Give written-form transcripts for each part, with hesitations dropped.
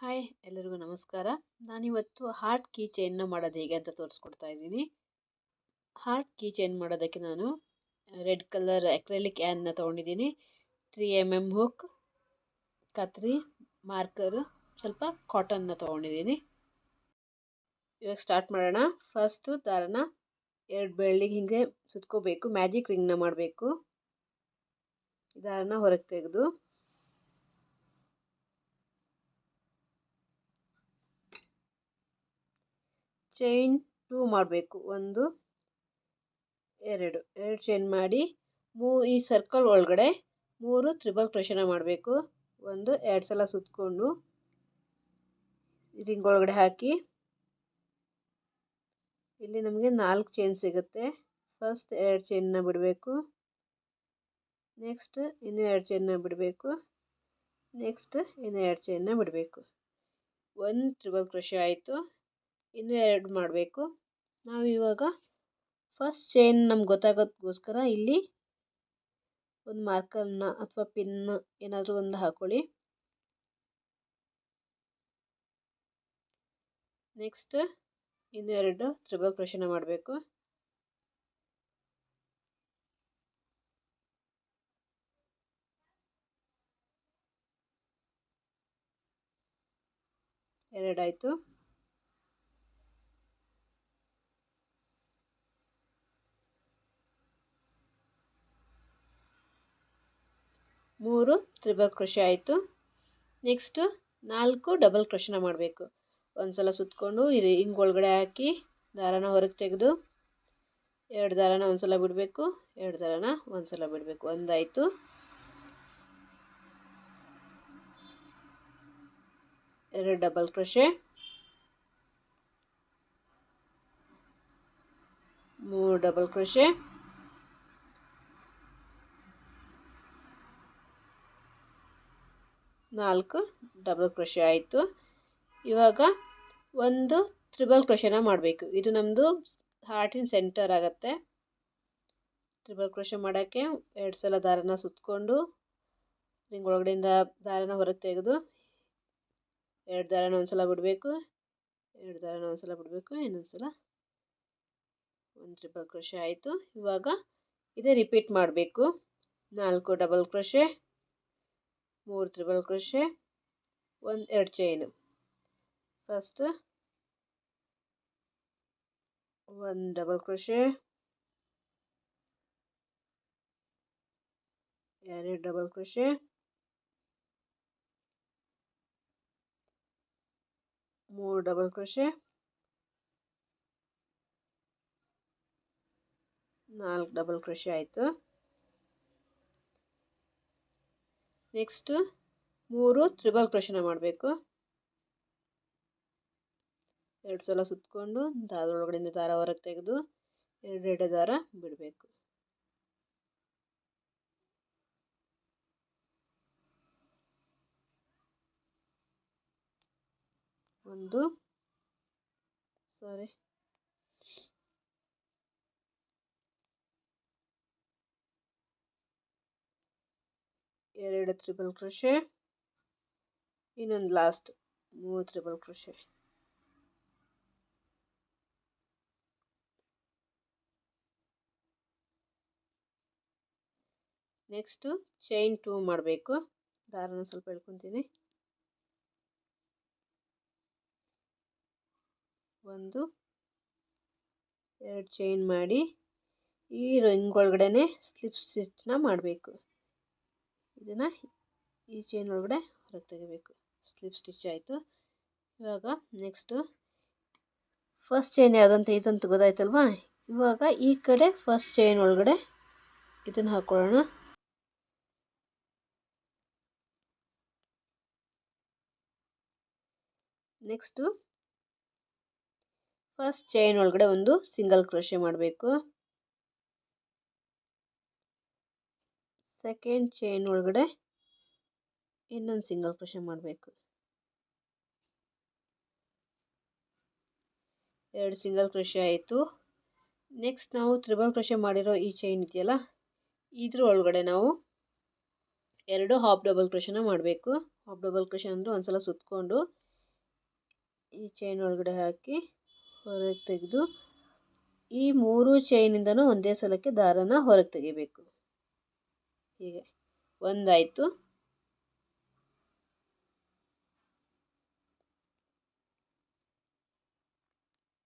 Hi ಎಲ್ಲರಿಗೂ ನಮಸ್ಕಾರ. ನಾನಿವತ್ತು ಹಾರ್ಟ್ ಕೀ ಚೈನ್ನ ಮಾಡೋದು ಹೇಗೆ ಅಂತ ತೋರಿಸ್ಕೊಡ್ತಾ ಇದ್ದೀನಿ. ಹಾರ್ಟ್ ಕೀ ಚೈನ್ ಮಾಡೋದಕ್ಕೆ ನಾನು ರೆಡ್ ಕಲರ್ ಅಕ್ರೆಲಿಕ್ ಕ್ಯಾನ್ನ ತೊಗೊಂಡಿದ್ದೀನಿ. 3mm ಹುಕ್, ಕತ್ರಿ, ಮಾರ್ಕರು, ಸ್ವಲ್ಪ ಕಾಟನ್ನ ತೊಗೊಂಡಿದ್ದೀನಿ. ಇವಾಗ ಸ್ಟಾರ್ಟ್ ಮಾಡೋಣ. ಫಸ್ಟು ದಾರನ 2 ಬೆರಳಿಗೆ ಹಿಂಗೆ ಸುತ್ಕೋಬೇಕು. ಮ್ಯಾಜಿಕ್ ರಿಂಗ್ನ ಮಾಡಬೇಕು. ದಾರನ ಹೊರಗೆ ತೆಗೆದು ಚೈನ್ 2 ಮಾಡಬೇಕು. 1 2 ಚೈನ್ ಮಾಡಿ ಈ ಸರ್ಕಲ್ ಒಳಗಡೆ 3 ತ್ರಿಬಲ್ ಕ್ರೋಶೆನ ಮಾಡಬೇಕು. 1 2 ಸಲ ಸುತ್ತಕೊಂಡು ರಿಂಗ್ ಒಳಗಡೆ ಹಾಕಿ ಇಲ್ಲಿ ನಮಗೆ 4 ಚೈನ್ ಸಿಗುತ್ತೆ. ಫಸ್ಟ್ 2 ಚೈನ್ನ ಬಿಡಬೇಕು, ನೆಕ್ಸ್ಟ್ ಇನ್ನು 2 ಚೈನ್ನ ಬಿಡಬೇಕು, ನೆಕ್ಸ್ಟ್ ಇನ್ನು 2 ಚೈನ್ನ ಬಿಡಬೇಕು. 1 ತ್ರಿಬಲ್ ಕ್ರೋಶೆ ಆಯಿತು. ಇನ್ನು 2 ಮಾಡಬೇಕು. ನಾವು ಇವಾಗ ಫಸ್ಟ್ ಚೈನ್ ನಮ್ಗೆ ಗೊತ್ತಾಗೋದಕ್ಕೋಸ್ಕರ ಇಲ್ಲಿ ಒಂದು ಮಾರ್ಕರ್ನ ಅಥವಾ ಪಿನ್ ಏನಾದರೂ ಒಂದು ಹಾಕೊಳ್ಳಿ. ನೆಕ್ಸ್ಟ್ ಇನ್ನು 2 ತ್ರಿಬಲ್ ಕ್ರೋಶೆನ ಮಾಡಬೇಕು. ಎರಡಾಯಿತು. ಮೂರು ತ್ರಿಬಲ್ ಕ್ರೋಶೆ ಆಯಿತು. ನೆಕ್ಸ್ಟು 4 ಡಬಲ್ ಕ್ರೋಶೆನ ಮಾಡಬೇಕು. ಒಂದು ಸಲ ಸುತ್ತಕೊಂಡು ಈ ರಿಂಗ್ ಒಳಗಡೆ ಹಾಕಿ ದಾರನ ಹೊರಗೆ ತೆಗೆದು 2 ದಾರನ ಒಂದು ಸಲ ಬಿಡಬೇಕು, 2 ದಾರನ ಒಂದು ಸಲ ಬಿಡಬೇಕು. ಒಂದಾಯಿತು. 2 double crochet, 3 double crochet, 4 double crochet ಆಯಿತು. ಇವಾಗ 1 ತ್ರಿಬಲ್ ಕ್ರೋಶೆನ ಮಾಡಬೇಕು. ಇದು ನಮ್ಮದು ಹಾರ್ಟಿನ ಸೆಂಟರ್ ಆಗುತ್ತೆ. ತ್ರಿಬಲ್ ಕ್ರೋಶೆ ಮಾಡೋಕ್ಕೆ 2 ಸಲ ದಾರನ ಸುತ್ತಕೊಂಡು ರಿಂಗ್ ಒಳಗಡೆಯಿಂದ ದಾರನ ಹೊರಗೆ ತೆಗೆದು 2 ದಾರನ ಒಂದು ಸಲ ಬಿಡಬೇಕು, 2 ದಾರನ ಒಂದು ಸಲ ಬಿಡಬೇಕು, ಇನ್ನೊಂದು ಸಲ 1 ತ್ರಿಬಲ್ ಕ್ರೋಶೆ ಆಯಿತು. ಇವಾಗ ಇದೇ ರಿಪೀಟ್ ಮಾಡಬೇಕು. 4 double crochet, 3 triple crochet, 2 chain. First 1 double crochet, 2 double crochet, 3 double crochet, 4 double crochet ಆಯಿತು. ನೆಕ್ಸ್ಟು 3 ತ್ರಿಬಲ್ ಕ್ರೋಶೆನ ಮಾಡಬೇಕು. 2 ಸಲ ಸುತ್ತಕೊಂಡು ದಾರದೊಳಗಡೆಯಿಂದ ದಾರ ಹೊರಗೆ ತೆಗೆದು 2 ದಾರ ಬಿಡಬೇಕು. ಒಂದು 2 ತ್ರಿಬಲ್ ಕ್ರೋಶೆ, ಇನ್ನೊಂದು last 3 triple crochet. Next chain 2 ಮಾಡಬೇಕು. ದಾರನ ಸ್ವಲ್ಪ ಎಳ್ಕೊತೀನಿ. 1 2 ಚೈನ್ ಮಾಡಿ ಈ ರಿಂಗ್ ಒಳಗಡೆ ಸ್ಲಿಪ್ ಸ್ಟಿಚ್ನ ಮಾಡಬೇಕು. ಇದನ್ನು ಈ ಚೈನ್ ಒಳಗಡೆ ಹೊರಗೆ ತೆಗಿಬೇಕು. ಸ್ಲಿಪ್ ಸ್ಟಿಚ್ ಆಯಿತು. ಇವಾಗ ನೆಕ್ಸ್ಟು ಫಸ್ಟ್ ಚೈನ್ ಯಾವುದಂತ ಇದಂತ ಗೊತ್ತಾಯ್ತಲ್ವಾ. ಇವಾಗ ಈ ಕಡೆ ಫಸ್ಟ್ ಚೈನ್ ಒಳಗಡೆ ಇದನ್ನು ಹಾಕೊಳ್ಳೋಣ. ನೆಕ್ಸ್ಟು ಫಸ್ಟ್ ಚೈನ್ ಒಳಗಡೆ ಒಂದು ಸಿಂಗಲ್ ಕ್ರೋಶೆ ಮಾಡಬೇಕು. ಸೆಕೆಂಡ್ ಚೈನ್ ಒಳಗಡೆ ಇನ್ನೊಂದು ಸಿಂಗಲ್ ಕ್ರೋಶೆ ಮಾಡಬೇಕು. 2 ಸಿಂಗಲ್ ಕ್ರೋಶೆ ಆಯಿತು. ನೆಕ್ಸ್ಟ್ ನಾವು ತ್ರಿಬಲ್ ಕ್ರೋಶೆ ಮಾಡಿರೋ ಈ ಚೈನ್ ಇದೆಯಲ್ಲ, ಇದ್ರ ಒಳಗಡೆ ನಾವು 2 ಹಾಫ್ ಡಬಲ್ ಕ್ರೋಶೆನ ಮಾಡಬೇಕು. ಹಾಫ್ ಡಬಲ್ ಕ್ರೋಶೆ ಅಂದರೆ ಒಂದು ಸಲ ಸುತ್ತಕೊಂಡು ಈ ಚೈನ್ ಒಳಗಡೆ ಹಾಕಿ ಹೊರಗೆ ತೆಗೆದು ಈ 3 ಚೈನಿಂದನೂ ಒಂದೇ ಸಲಕ್ಕೆ ದಾರನ ಹೊರಗೆ ತೆಗಿಬೇಕು. ಹೀಗೆ ಒಂದಾಯಿತು.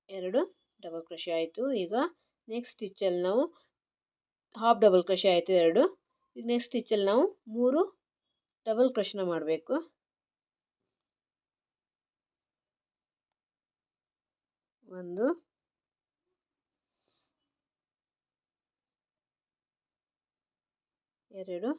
ಎರಡು ಡಬಲ್ ಕ್ರೋಶೆ ಆಯಿತು. ಈಗ ನೆಕ್ಸ್ಟ್ ಸ್ಟಿಚ್ಚಲ್ಲಿ ನಾವು ಹಾಫ್ ಡಬಲ್ ಕ್ರೋಶೆ ಆಯಿತು ಎರಡು. ಈಗ ನೆಕ್ಸ್ಟ್ ಸ್ಟಿಚ್ಚಲ್ಲಿ ನಾವು 3 ಡಬಲ್ ಕ್ರೋಶೆನ ಮಾಡಬೇಕು. ಒಂದು, ಎರಡು,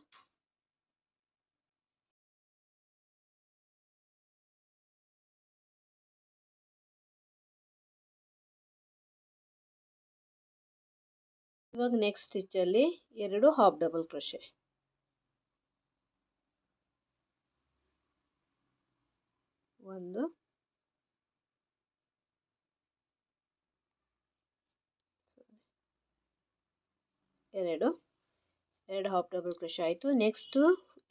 ಇವಾಗ ನೆಕ್ಸ್ಟ್ ಸ್ಟಿಚ್ಚಲ್ಲಿ 2 ಹಾಫ್ ಡಬಲ್ ಕ್ರೋಶೆ. ಒಂದು, ಎರಡು ಹಾಫ್ ಡಬಲ್ ಕ್ರೋಶೆ ಆಯಿತು. ನೆಕ್ಸ್ಟು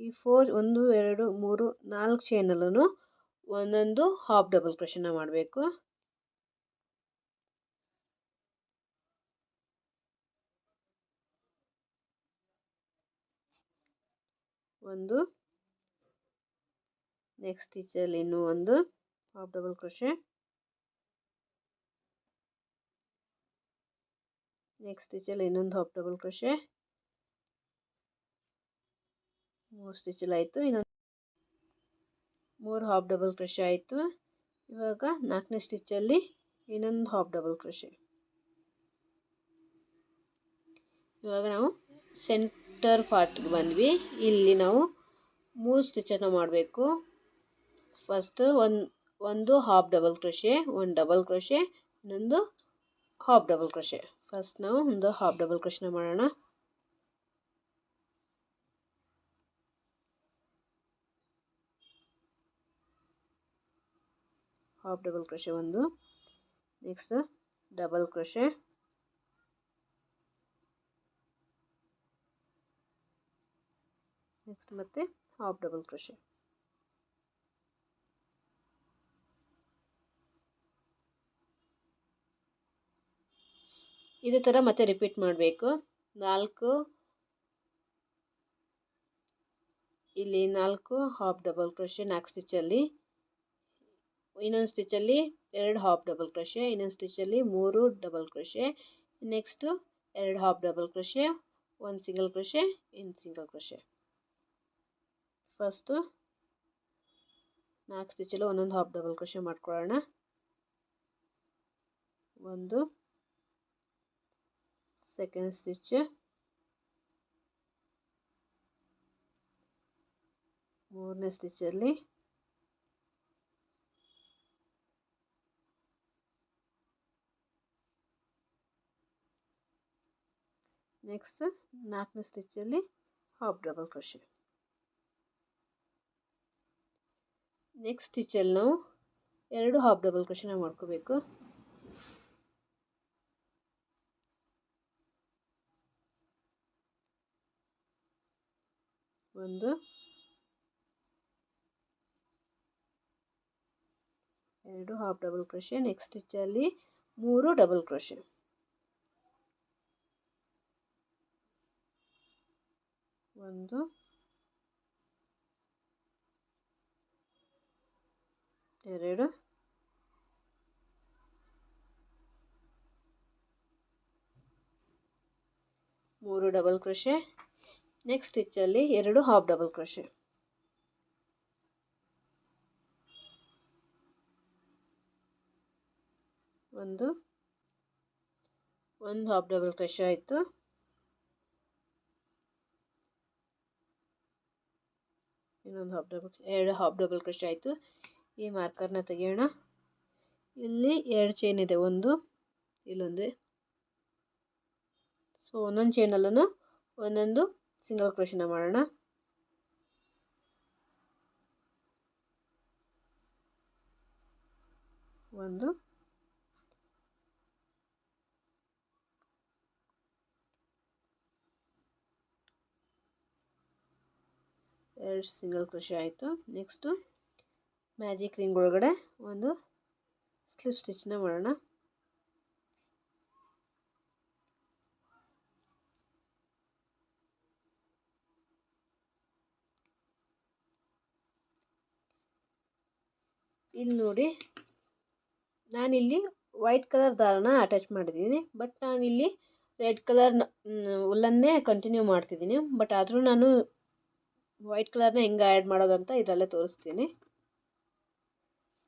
ಈ 1 2 3 4 ಚೈನಲ್ಲೂ ಒಂದೊಂದು ಹಾಫ್ ಡಬಲ್ ಕ್ರೋಶೆನ ಮಾಡಬೇಕು. ಒಂದು, ನೆಕ್ಸ್ಟ್ ಸ್ಟಿಚ್ಚಲ್ಲಿ ಇನ್ನೂ ಒಂದು ಹಾಫ್ ಡಬಲ್ ಕ್ರೋಶೆ. ನೆಕ್ಸ್ಟ್ ಸ್ಟಿಚ್ಚಲ್ಲಿ ಇನ್ನೊಂದು ಹಾಫ್ ಡಬಲ್ ಕ್ರೋಶೆ. 3 ಸ್ಟಿಚ್ಚಲ್ಲಿ ಆಯಿತು. ಇನ್ನೊಂದು 3 ಹಾಫ್ ಡಬಲ್ ಕ್ರೋಶೆ ಆಯಿತು. ಇವಾಗ 4ನೇ ಸ್ಟಿಚ್ಚಲ್ಲಿ ಇನ್ನೊಂದು ಹಾಫ್ ಡಬಲ್ ಕ್ರೋಶೆ. ಇವಾಗ ನಾವು ಸೆಂಟರ್ ಪಾರ್ಟ್ಗೆ ಬಂದ್ವಿ. ಇಲ್ಲಿ ನಾವು 3 ಸ್ಟಿಚ್ಚನ್ನು ಮಾಡಬೇಕು. ಫಸ್ಟ್ ಒಂದು ಹಾಫ್ ಡಬಲ್ ಕ್ರೋಶೆ, ಒಂದು ಡಬಲ್ ಕ್ರೋಶೆ, ಇನ್ನೊಂದು ಹಾಫ್ ಡಬಲ್ ಕ್ರೋಶೆ. ಫಸ್ಟ್ ನಾವು ಒಂದು ಹಾಫ್ ಡಬಲ್ ಕ್ರೋಶೆನ ಮಾಡೋಣ. ಹಾಫ್ ಡಬಲ್ ಕ್ರೋಶೆ ಒಂದು, ನೆಕ್ಸ್ಟ್ ಡಬಲ್ ಕ್ರೋಶೆ, ನೆಕ್ಸ್ಟ್ ಮತ್ತೆ ಹಾಫ್ ಡಬಲ್ ಕ್ರೋಶೆ. ಇದೇ ಥರ ಮತ್ತೆ ರಿಪೀಟ್ ಮಾಡಬೇಕು. 4 ಇಲ್ಲಿ 4 ಹಾಫ್ ಡಬಲ್ ಕ್ರೋಶೆ 4 ಸ್ಟಿಚ್ಚಲ್ಲಿ, ಇನ್ನೊಂದು ಸ್ಟಿಚ್ಚಲ್ಲಿ 2 ಹಾಫ್ ಡಬಲ್ ಕ್ರೋಶೆ, ಇನ್ನೊಂದು ಸ್ಟಿಚ್ಚಲ್ಲಿ 3 double crochet, next 2 half double crochet, 1 single crochet, ಇನ್ನು ಸಿಂಗಲ್ ಕ್ರೋಶೆ. ಫಸ್ಟು 4 ಸ್ಟಿಚ್ಚಲ್ಲಿ ಒಂದೊಂದು ಹಾಫ್ ಡಬಲ್ ಕ್ರೋಶೆ ಮಾಡ್ಕೊಳ್ಳೋಣ. ಒಂದು, ಸೆಕೆಂಡ್ ಸ್ಟಿಚ್, ಮೂರನೇ ಸ್ಟಿಚ್ಚಲ್ಲಿ ನೆಕ್ಸ್ಟ್ 4ನೇ ಸ್ಟಿಚ್ಚಲ್ಲಿ ಹಾಫ್ ಡಬಲ್ ಕ್ರೋಶೆ. ನೆಕ್ಸ್ಟ್ ಸ್ಟಿಚ್ಚಲ್ಲಿ ನಾವು 2 ಹಾಫ್ ಡಬಲ್ ಕ್ರೋಶೆನ ಮಾಡ್ಕೋಬೇಕು. ಒಂದು, 2 ಹಾಫ್ ಡಬಲ್ ಕ್ರೋಶೆ, ನೆಕ್ಸ್ಟ್ ಸ್ಟಿಚ್ಚಲ್ಲಿ 3 ಡಬಲ್ ಕ್ರೋಶೆ. ಒಂದು, 2, 3 ಡಬಲ್ ಕ್ರೋಶೆ, ನೆಕ್ಸ್ಟ್ ಸ್ಟಿಚ್ಚಲ್ಲಿ 2 ಹಾಫ್ ಡಬಲ್ ಕ್ರೋಶೆ. ಒಂದು ಹಾಫ್ ಡಬಲ್ ಕ್ರೋಶೆ ಆಯಿತು. ಇನ್ನೊಂದು ಎರಡು ಹಾಫ್ ಡಬಲ್ ಕ್ರೋಶೆ ಆಯಿತು. ಈ ಮಾರ್ಕರ್ನ ತೆಗೆಯೋಣ. ಇಲ್ಲಿ 2 ಚೈನ್ ಇದೆ, ಒಂದು ಇಲ್ಲೊಂದು. ಸೊ ಒಂದೊಂದು ಚೈನಲ್ಲೂ ಒಂದೊಂದು ಸಿಂಗಲ್ ಕ್ರೋಶೆನ ಮಾಡೋಣ. ಒಂದು, ಎರಡು ಸಿಂಗಲ್ ಕ್ರೋಶೆ ಆಯಿತು. ನೆಕ್ಸ್ಟು ಮ್ಯಾಜಿಕ್ ರಿಂಗ್ ಒಳಗಡೆ ಒಂದು ಸ್ಲಿಪ್ ಸ್ಟಿಚ್ನ ಮಾಡೋಣ. ಇಲ್ಲಿ ನೋಡಿ, ನಾನಿಲ್ಲಿ ವೈಟ್ ಕಲರ್ ದಾರನ ಅಟ್ಯಾಚ್ ಮಾಡಿದ್ದೀನಿ, ಬಟ್ ನಾನಿಲ್ಲಿ ರೆಡ್ ಕಲರ್ ಉಲ್ಲನ್ನೇ ಕಂಟಿನ್ಯೂ ಮಾಡ್ತಿದ್ದೀನಿ. ಬಟ್ ಆದರೂ ನಾನು ವೈಟ್ ಕಲರ್ನ ಹೆಂಗೆ ಆ್ಯಡ್ ಮಾಡೋದಂತ ಇದರಲ್ಲೇ ತೋರಿಸ್ತೀನಿ.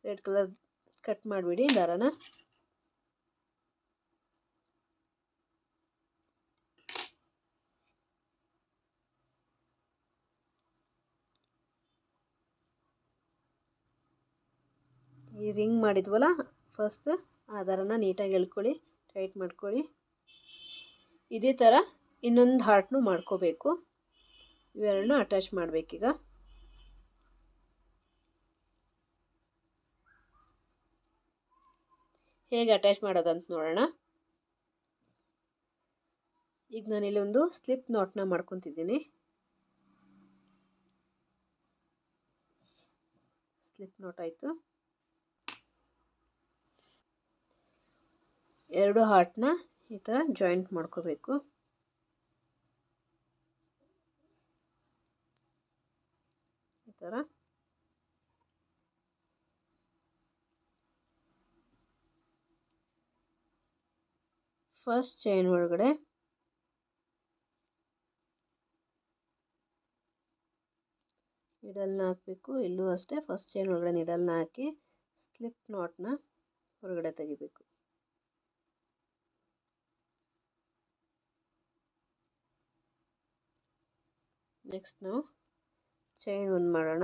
ರೆಡ್ ಕಲರ್ ಕಟ್ ಮಾಡಿಬಿಡಿ ದಾರನ. ಈ ರಿಂಗ್ ಮಾಡಿದ್ವಲ್ಲ ಫಸ್ಟ್, ಆ ದಾರನ ನೀಟಾಗಿ ಎಳ್ಕೊಳ್ಳಿ, ಟೈಟ್ ಮಾಡ್ಕೊಳ್ಳಿ. ಇದೇ ಥರ ಇನ್ನೊಂದು ಹಾರ್ಟ್ನು ಮಾಡ್ಕೋಬೇಕು. ಇವೆರಡನ್ನೂ ಅಟ್ಯಾಚ್ ಮಾಡಬೇಕೀಗ. ಹೇಗೆ ಅಟ್ಯಾಚ್ ಮಾಡೋದಂತ ನೋಡೋಣ. ಈಗ ನಾನಿಲ್ಲಿ ಒಂದು ಸ್ಲಿಪ್ ನಾಟ್ನ ಮಾಡ್ಕೊತಿದ್ದೀನಿ. ಸ್ಲಿಪ್ ನಾಟ್ ಆಯಿತು. ಎರಡು ಹಾರ್ಟ್ನ ಈ ಥರ ಜಾಯಿಂಟ್ ಮಾಡ್ಕೋಬೇಕು. ಈ ಥರ ಫಸ್ಟ್ ಚೈನ್ ಒಳಗಡೆ ನೀಡಲ್ನ ಹಾಕಬೇಕು. ಇಲ್ಲೂ ಅಷ್ಟೇ ಫಸ್ಟ್ ಚೈನ್ ಒಳಗಡೆ ನೀಡಲ್ನ ಹಾಕಿ ಸ್ಲಿಪ್ ನಾಟ್ನ ಹೊರಗಡೆ ತೆಗಿಬೇಕು. ನೆಕ್ಸ್ಟ್ ನಾವು ಚೈನ್ ಒಂದು ಮಾಡೋಣ.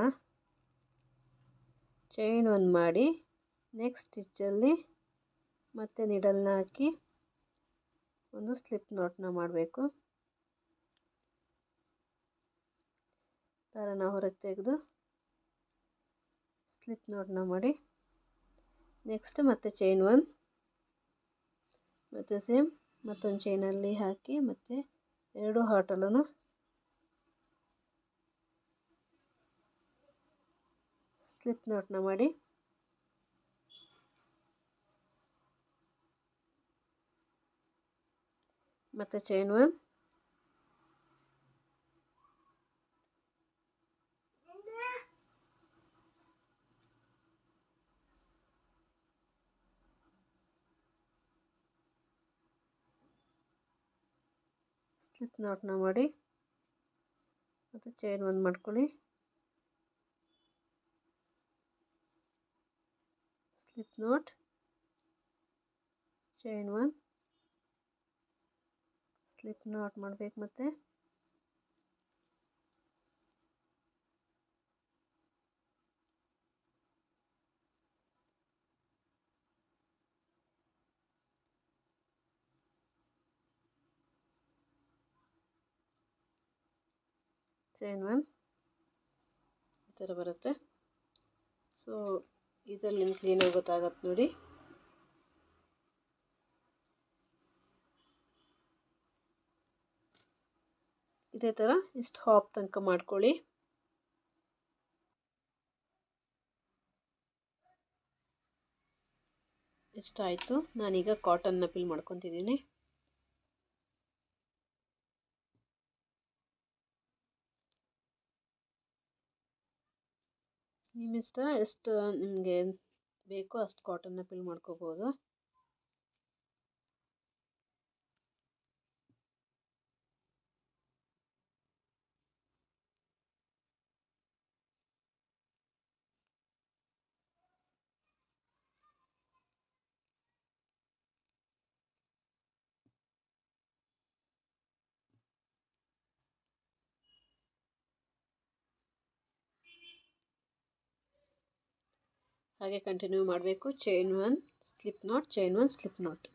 ಚೈನ್ ಒಂದು ಮಾಡಿ ನೆಕ್ಸ್ಟ್ ಸ್ಟಿಚ್ಚಲ್ಲಿ ಮತ್ತೆ ನೀಡಲ್ನ ಹಾಕಿ ಒಂದು ಸ್ಲಿಪ್ ನಾಟ್ನ ಮಾಡಬೇಕು. ದಾರನ ಹೊರಗೆ ತೆಗೆದು ಸ್ಲಿಪ್ ನಾಟ್ನ ಮಾಡಿ ನೆಕ್ಸ್ಟ್ ಮತ್ತೆ ಚೈನ್ ಒಂದು, ಮತ್ತು ಸೇಮ್ ಮತ್ತೊಂದು ಚೈನಲ್ಲಿ ಹಾಕಿ ಮತ್ತೆ ಎರಡು ಹಾರ್ಟಲ್ಲೂ ಸ್ಲಿಪ್ ನಾಟ್ನ ಮಾಡಿ ಮತ್ತೆ ಚೈನ್ ಒಂದು, ಸ್ಲಿಪ್ ನಾಟ್ನ ಮಾಡಿ ಮತ್ತು ಚೈನ್ ಒಂದು ಮಾಡ್ಕೊಳ್ಳಿ. ಸ್ಲಿಪ್ ನಾಟ್, ಚೈನ್ ಒಂದು, ಸ್ಲಿಪ್ ನಾಟ್ ಮಾಡಬೇಕು. ಮತ್ತೆ ಚೈನ್ ಒಂದು ಈ ಥರ ಬರುತ್ತೆ. ಸೊ ಇದರಲ್ಲಿ ನಿಮ್ಗೆ ಕ್ಲೀನಾಗಿ ಗೊತ್ತಾಗತ್ತೆ ನೋಡಿ. ಇದೇ ಥರ ಇಷ್ಟು ಹಾಪ್ ತನಕ ಮಾಡ್ಕೊಳ್ಳಿ. ಇಷ್ಟಾಯಿತು. ನಾನೀಗ ಕಾಟನ್ನ ಪಿಲ್ ಮಾಡ್ಕೊತಿದ್ದೀನಿ. ನಿಮ್ಮಿಷ್ಟ, ಎಷ್ಟು ನಿಮಗೆ ಬೇಕೋ ಅಷ್ಟು ಕಾಟನ್ನ ಪಿಲ್ ಮಾಡ್ಕೋಬೋದು. ಹಾಗೆ ಕಂಟಿನ್ಯೂ ಮಾಡಬೇಕು. ಚೈನ್ ಒಂದು, ಸ್ಲಿಪ್ ನಾಟ್, ಚೈನ್ ಒಂದು, slip not.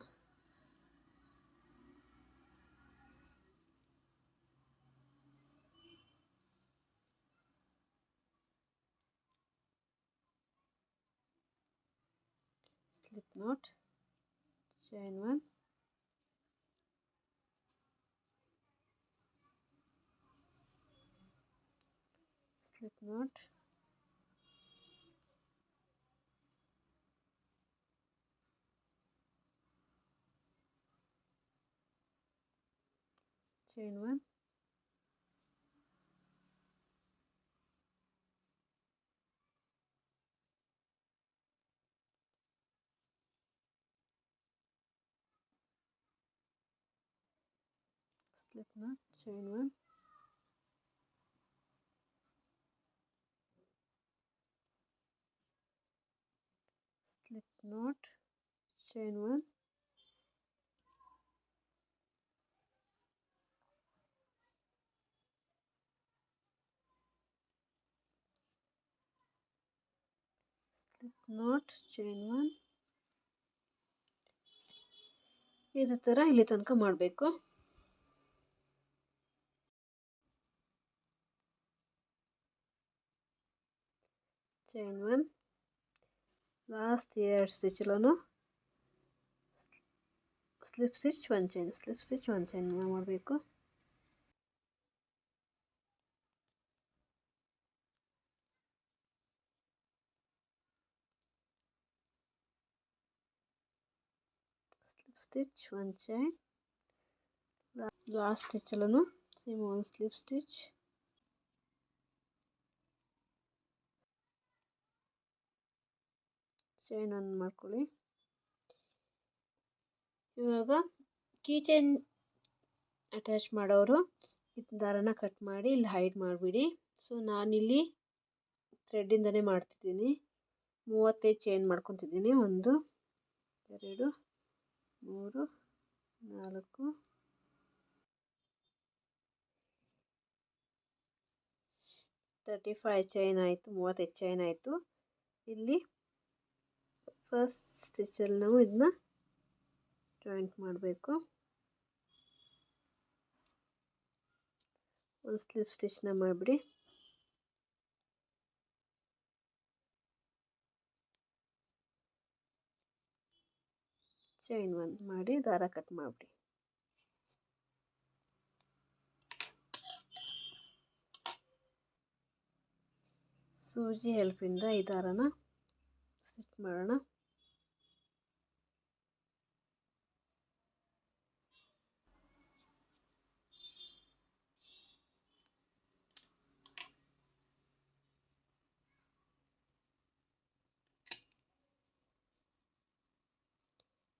Slip not, chain ಒಂದು, slip not, chain 1, slip knot, chain 1, slip knot, chain 1, slip knot, chain 1. ಇದೇ ಥರ ಇಲ್ಲಿ ತನಕ ಮಾಡಬೇಕು. ಚೈನ್ 1, ಲಾಸ್ಟ್ 2 ಸ್ಟಿಚ್ಲೂ slip stitch 1 chain, slip stitch 1 chain ಮಾಡಬೇಕು. ಸ್ಲಿಪ್ ಸ್ಟಿಚ್ 1 ಚೈನ್, ಲಾಸ್ಟ್ ಸ್ಟಿಚ್ಲೂ ಸೇಮ್ 1 ಸ್ಲಿಪ್ ಸ್ಟಿಚ್, ಚೈನ್ 1 ಮಾಡ್ಕೊಳ್ಳಿ. ಇವಾಗ ಕೀ ಚೈನ್ ಅಟ್ಯಾಚ್ ಮಾಡೋರು ಈ ದಾರನ ಕಟ್ ಮಾಡಿ ಇಲ್ಲಿ ಹೈಡ್ ಮಾಡಿಬಿಡಿ. ಸೊ ನಾನಿಲ್ಲಿ ಥ್ರೆಡ್ಡಿಂದನೇ ಮಾಡ್ತಿದ್ದೀನಿ. 35 ಚೈನ್ ಮಾಡ್ಕೊತಿದ್ದೀನಿ. 1 2 3 4 35 ಚೈನ್ ಆಯಿತು. 35 ಚೈನ್ ಆಯಿತು. ಇಲ್ಲಿ ಫಸ್ಟ್ ಸ್ಟಿಚಲ್ಲಿ ನಾವು ಇದನ್ನ ಜಾಯಿಂಟ್ ಮಾಡಬೇಕು. ಒಂದು ಸ್ಲಿಪ್ ಸ್ಟಿಚ್ನ ಮಾಡಿಬಿಡಿ. ಚೈನ್ 1 ಮಾಡಿ ದಾರ ಕಟ್ ಮಾಡಿಬಿಡಿ. ಸೂಜಿ ಹೆಲ್ಪಿಂದ ಈ ದಾರನ ಸ್ಟಿಚ್ ಮಾಡೋಣ.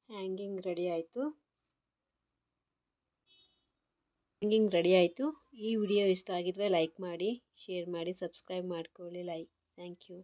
ಹ್ಯಾಂಗಿಂಗ್ ರೆಡಿ ಆಯಿತು. ಈ ವಿಡಿಯೋ ಇಷ್ಟ ಆಗಿದ್ರೆ ಲೈಕ್ ಮಾಡಿ, ಶೇರ್ ಮಾಡಿ, ಸಬ್ಸ್ಕ್ರೈಬ್ ಮಾಡ್ಕೊಳ್ಳಿ. Thank you.